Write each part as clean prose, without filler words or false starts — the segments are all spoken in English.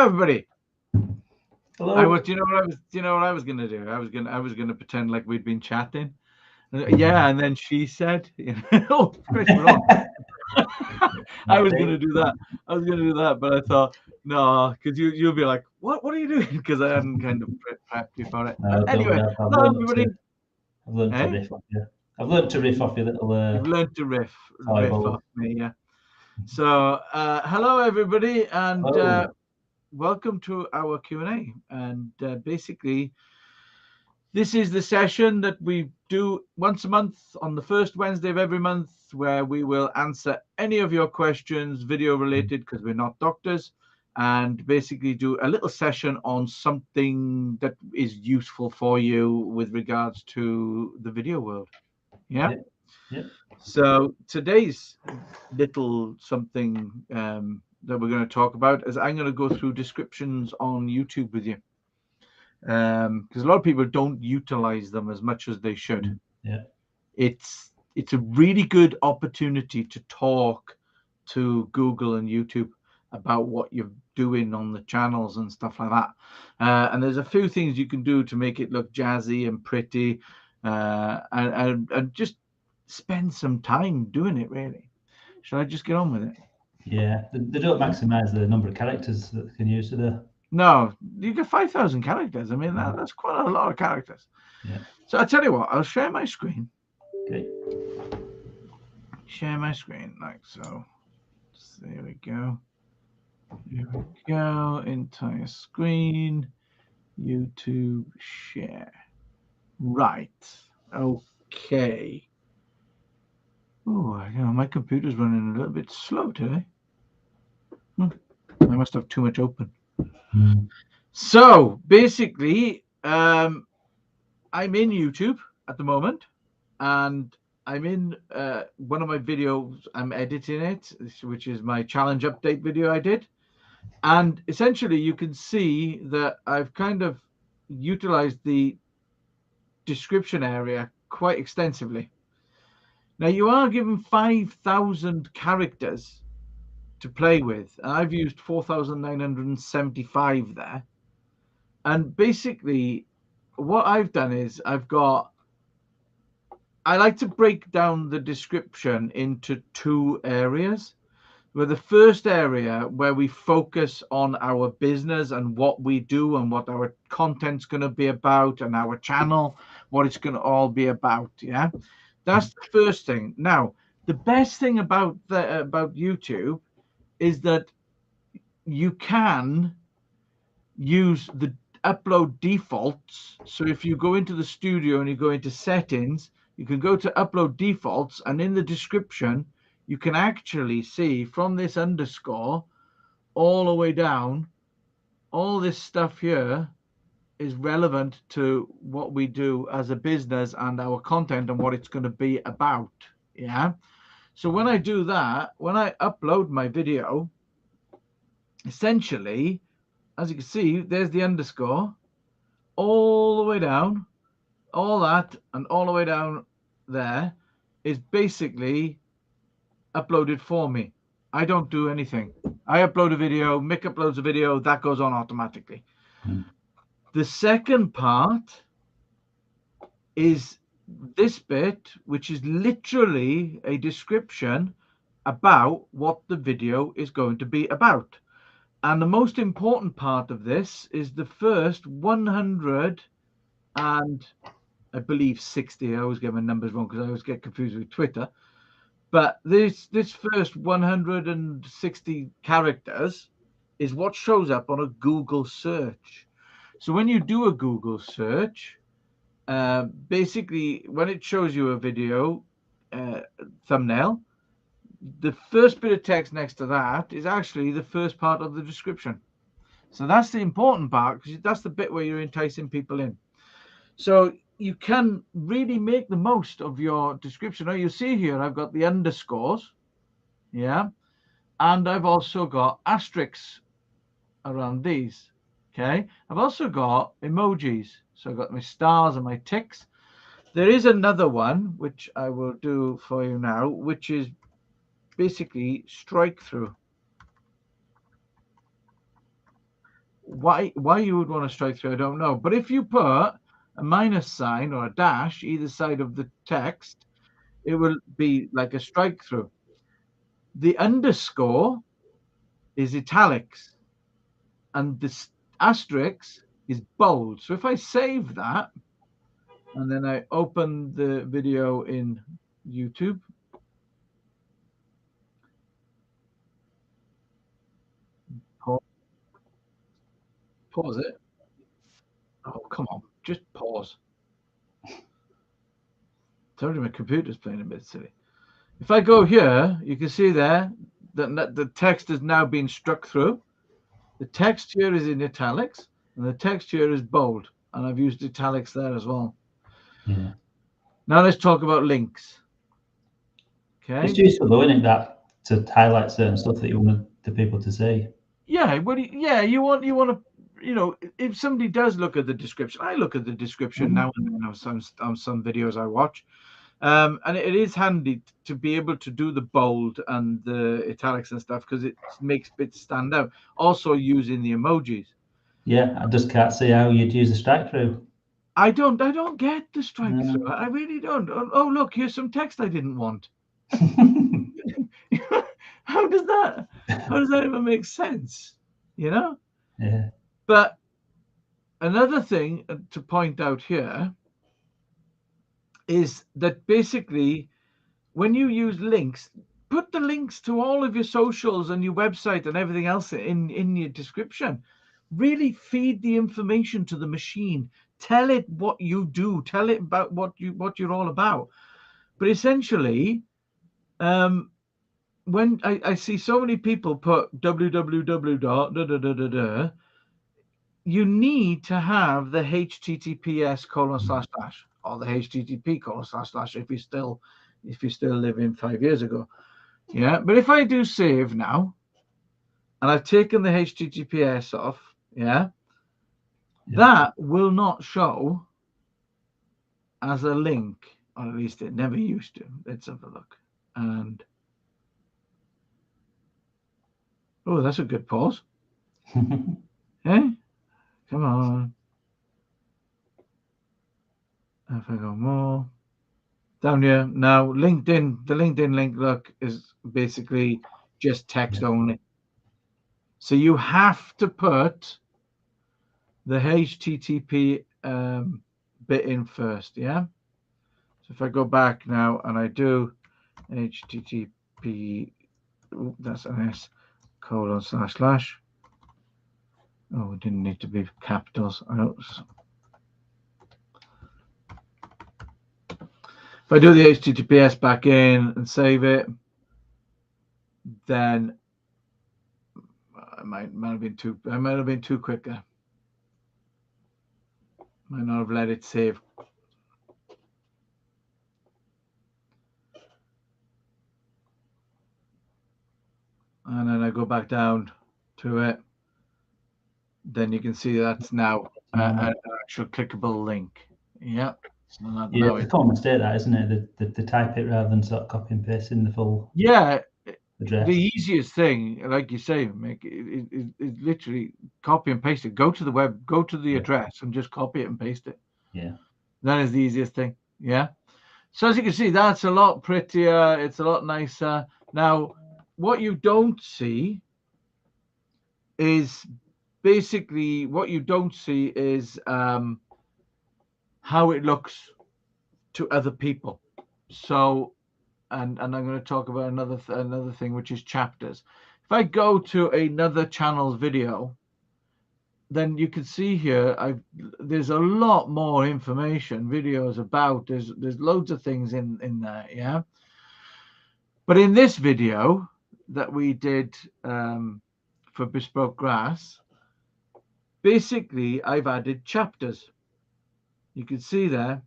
everybody. Hello. You know what I was gonna do? I was gonna pretend like we'd been chatting. Yeah, and then she said, "Oh, Chris, we're on." I was gonna do that. But I thought, no, because you'll be like, "What are you doing?" Because I hadn't kind of prepped you for it. But No, don't anyway, worry. hello everybody. I've learned to Hey, riff off you. I've learned to riff off your little you've learned to riff eyeball. off me, yeah. So, hello everybody, and Oh, welcome to our Q&A. And basically, this is the session that we do once a month on the first Wednesday of every month, where we will answer any of your questions, video related, because we're not doctors, and basically do a little session on something that is useful for you with regards to the video world. Yeah. yeah. So today's little something that we're going to talk about is I'm going to go through descriptions on YouTube with you, because a lot of people don't utilize them as much as they should. Yeah. It's a really good opportunity to talk to Google and YouTube about what you're doing on the channels and stuff like that. And there's a few things you can do to make it look jazzy and pretty, and just spend some time doing it. Really, should I just get on with it? Yeah. They don't maximize the number of characters that they can use, do they? No, you get 5,000 characters. I mean, that's quite a lot of characters. Yeah. So I tell you what, I'll share my screen. Okay. Share my screen like so. There we go. Here we go. Entire screen. YouTube share. Right. Okay. Oh, my computer's running a little bit slow today. I must have too much open. So basically, I'm in YouTube at the moment, and I'm in one of my videos. I'm editing it, which is my challenge update video I did. And essentially, you can see that I've kind of utilized the description area quite extensively. Now, you are given 5,000 characters to play with, and I've used 4,975 there. And basically, what I've done is I like to break down the description into two areas. Where the first area where we focus on our business and what we do and what our content's going to be about, and our channel, what it's going to all be about. Yeah, that's the first thing. Now, the best thing about YouTube is that you can use the upload defaults. So if you go into the studio and you go into settings, you can go to upload defaults, and in the description you can actually see from this underscore all the way down, all this stuff here is relevant to what we do as a business and our content and what it's going to be about. Yeah. So when I do that, when I upload my video, essentially, as you can see, there's the underscore all the way down. All that and all the way down there is basically uploaded for me. I don't do anything. I upload a video, Mick uploads a video, that goes on automatically. The second part is this bit, which is literally a description about what the video is going to be about. And the most important part of this is the first 100 and I believe 60. I always get my numbers wrong because I always get confused with Twitter. But this first 160 characters is what shows up on a Google search. So when you do a Google search, basically when it shows you a video thumbnail, the first bit of text next to that is actually the first part of the description. So that's the important part, because that's the bit where you're enticing people in. So you can really make the most of your description. Now you see here, I've got the underscores, yeah, and I've also got asterisks around these. Okay, I've also got emojis. So I've got my stars and my ticks. There is another one which I will do for you now, which is basically strike through. Why you would want to strike through, I don't know. But if you put a minus sign or a dash either side of the text, it will be like a strike through. The underscore is italics, and the asterisk is bold. So if I save that, and then I open the video in YouTube, pause it. Oh, come on, just pause. Told you my computer's playing a bit silly. If I go here, you can see there that the text has now been struck through. The text here is in italics, and the text here is bold, and I've used italics there as well. Yeah. Now let's talk about links. Okay. It's useful though, isn't it, that to highlight certain stuff that you want the people to see. Yeah, you want to, you know, if somebody does look at the description, I look at the description now and then on some videos I watch. And it is handy to be able to do the bold and the italics and stuff because it makes bits stand out. Also using the emojis. Yeah, I just can't see how you'd use a strike through. I don't get the strike through. I really don't. Oh, look, here's some text I didn't want. How does that even make sense? You know? Yeah. But another thing to point out here is that basically when you use links, put the links to all of your socials and your website and everything else in your description. Really feed the information to the machine. Tell it what you do. Tell it about what you're all about. But essentially, when I see so many people put www. You need to have the https:// or the http:// if you still live in 5 years ago. Yeah, but if I do save now and I've taken the HTTPS off, that will not show as a link, or at least it never used to. Let's have a look. And oh, that's a good pause. Hey, come on. If I go more down here now, LinkedIn, the LinkedIn link, look, is basically just text only. So you have to put the HTTP bit in first, yeah? So if I go back now and I do HTTP, that's an S, ://. Oh, it didn't need to be capitals. If I do the HTTPS back in and save it, then I might have been too quick there. Might not have let it save. And then I go back down to it. Then you can see that's now an actual clickable link. Yeah. So yeah, it's a common mistake, that, isn't it? They type it rather than sort of copy and paste in the full address. The easiest thing, like you say, Mick, is literally copy and paste it. Go to the web, go to the address, and just copy it and paste it. Yeah. That is the easiest thing. Yeah. So as you can see, that's a lot prettier. It's a lot nicer. Now, what you don't see is basically how it looks to other people. So, and I'm going to talk about another thing, which is chapters. If I go to another channel's video, then you can see here there's a lot more information, videos about. There's loads of things in there, yeah. But in this video that we did for Bespoke Grass, basically I've added chapters. You can see there.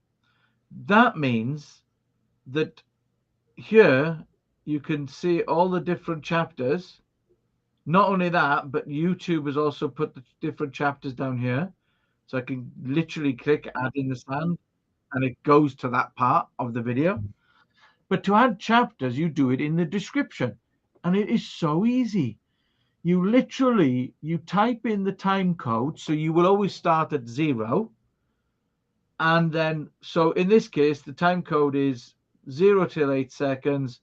That means that here you can see all the different chapters. Not only that, but YouTube has also put the different chapters down here. So I can literally click add in the sand and it goes to that part of the video. But to add chapters, you do it in the description. And it is so easy. you literally, you type in the time code. So you will always start at 0. And then, so in this case, the time code is 0 till 8 seconds,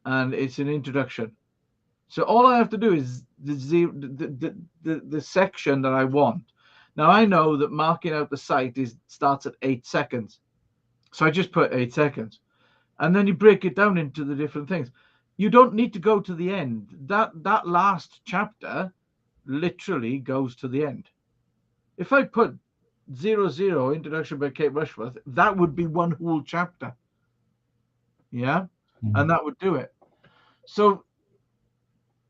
and it's an introduction. So all I have to do is the section that I want. Now I know that marking out the site starts at 8 seconds. So I just put 8 seconds. And then you break it down into the different things. You don't need to go to the end. That last chapter literally goes to the end. If I put 00 introduction by Kate Rushworth, that would be one whole chapter. Yeah. And that would do it. So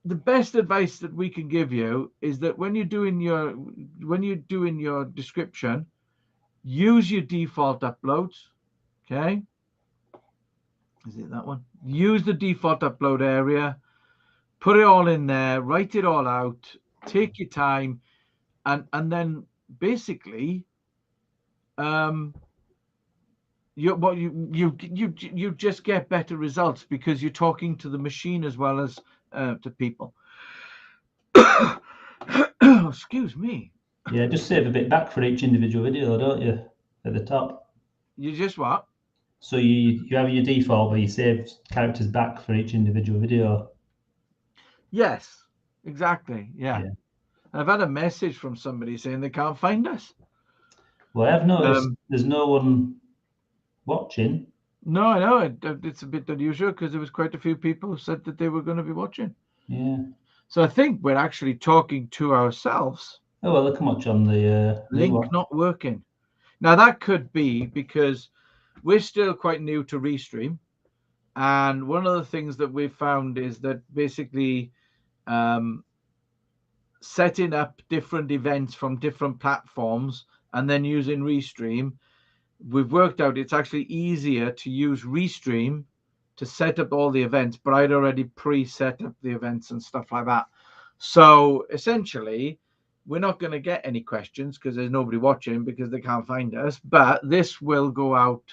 the best advice that we can give you is that when you're doing your description, use your default uploads. Okay. Is it that one? Use the default upload area, put it all in there, write it all out, take your time, and then basically you just get better results because you're talking to the machine as well as to people. Excuse me. Yeah, just save a bit back for each individual video, don't you? At the top. You just what? So you have your default, but you save characters back for each individual video. Yes, exactly. Yeah. I've had a message from somebody saying they can't find us. Well, I've noticed there's no one watching. No, I know. It's a bit unusual because there was quite a few people who said that they were going to be watching. Yeah. So I think we're actually talking to ourselves. Oh, well, they can watch on the link not working. Now, that could be because we're still quite new to Restream. And one of the things that we've found is that basically setting up different events from different platforms and then using Restream, we've worked out it's actually easier to use Restream to set up all the events, but I'd already pre-set up the events and stuff like that. So essentially, we're not going to get any questions because there's nobody watching because they can't find us, but this will go out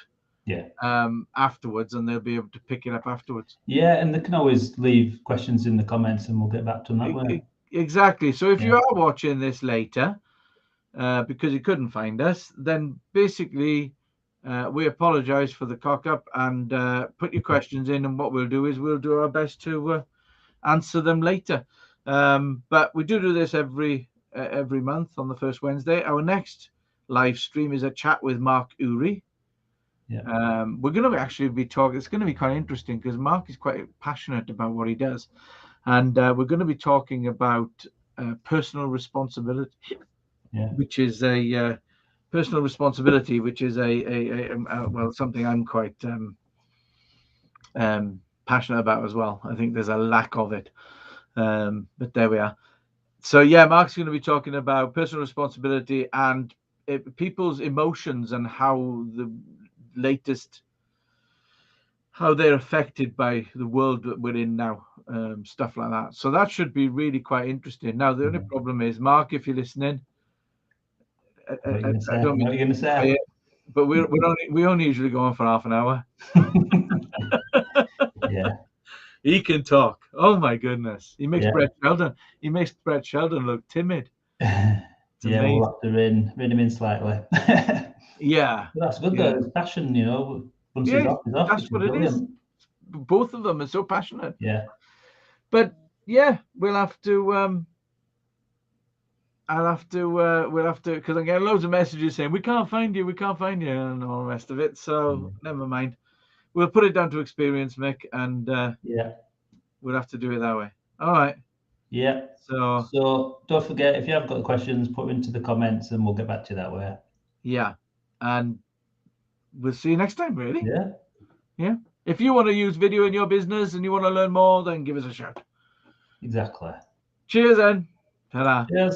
afterwards and they'll be able to pick it up afterwards. Yeah, and they can always leave questions in the comments and we'll get back to them that way. Exactly. So if you are watching this later because you couldn't find us, then basically we apologize for the cock up and put your questions in, and what we'll do is we'll do our best to answer them later. But we do this every month on the first Wednesday. Our next live stream is a chat with Mark Uri. We're going to actually be talking. It's going to be quite interesting because Mark is quite passionate about what he does, and we're going to be talking about personal responsibility, which is a personal responsibility, which is well, something I'm quite passionate about as well. I think there's a lack of it, but there we are. So Mark's going to be talking about personal responsibility and people's emotions and how they're affected by the world that we're in now, stuff like that. So that should be really quite interesting. Now, the only problem is, Mark, if you're listening, I don't know what you're going to say. But we only usually go on for half an hour. Yeah. He can talk. Oh my goodness. He makes Brett Sheldon look timid. We'll have to rein him in slightly. Yeah. But that's good though. It's passion, once he's off, that's what it is. Both of them are so passionate. Yeah. But we'll have to we'll have to, because I get loads of messages saying we can't find you, and all the rest of it. So never mind. We'll put it down to experience, Mick, and we'll have to do it that way. All right. Yeah. So don't forget, if you have got questions, put them into the comments and we'll get back to you that way. Yeah. And we'll see you next time, really. Yeah. Yeah. If you want to use video in your business and you want to learn more, then give us a shout. Exactly. Cheers then. Ta-da. Cheers.